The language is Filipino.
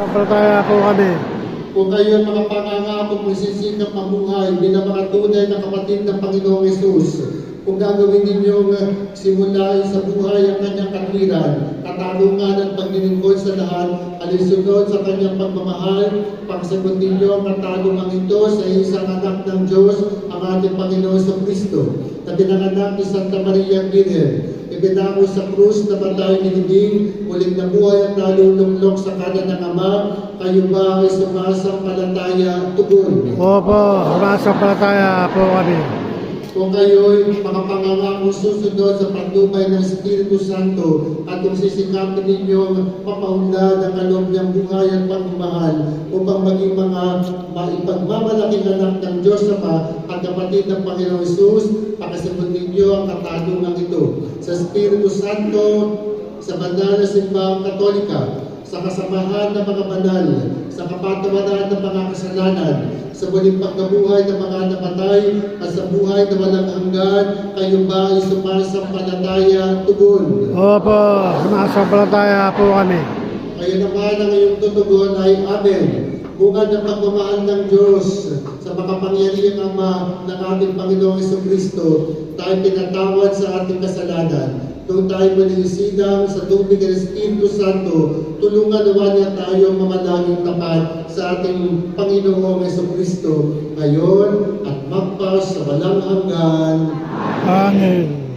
Sumasampalataya po kami. Kung kayo mga pangangako magsisikap mabuhay bilang mga tunay na kapatid ng Panginoong Yesus, kung gagawin ninyong simulain sa buhay ang kanyang katwiran, katarungan at paglilingkod sa lahat, alisunod sa kanyang pagmamahal, pagsagot ninyo ang katarungan ito sa isang anak ng Diyos, ang ating Panginoon sa Kristo, na pinanganak ni Santa Maria Virgen, ibinako sa krus na patay nilibing, muling nabuhay at naluluklok sa kanan ng Ama, kayo ba ay sumasampalataya tugon? Opo, sumasampalataya po kami. Kung kayo'y mga pangangako susunod sa patnubay ng Espiritu Santo at kung sisikapin ninyong mapaunlad ang kaloob niyang buhay at pagmamahal upang maging mga maipagmamalaking anak ng Diyos Ama at kapatid ng Panginoong Yesus, pakasabot ninyo ang katanungan ito sa Espiritu Santo, sa banal na simbahang Katolika, sa kasamahan ng mga banal, sa kapatawaran ng mga kasalanan, sa muling pagkabuhay ng mga namatay, at sa buhay na walang hanggan, kayo ba ay sumasampalataya tugon? Opo, sumasampalataya po kami. Kayo naman ang iyong tutugon ay Amen. Bunga ng pagmamahal ng Diyos sa makapangyarihang Ama ng ating Panginoong Jesucristo, tayo pinatawad sa ating kasalanan. Kung tayo manisidang sa tubig ng Espiritu Santo, tulungan naman niya tayo mamalangin tapat sa ating Panginoong Jesucristo ngayon at magpas sa walang hanggan. Amen.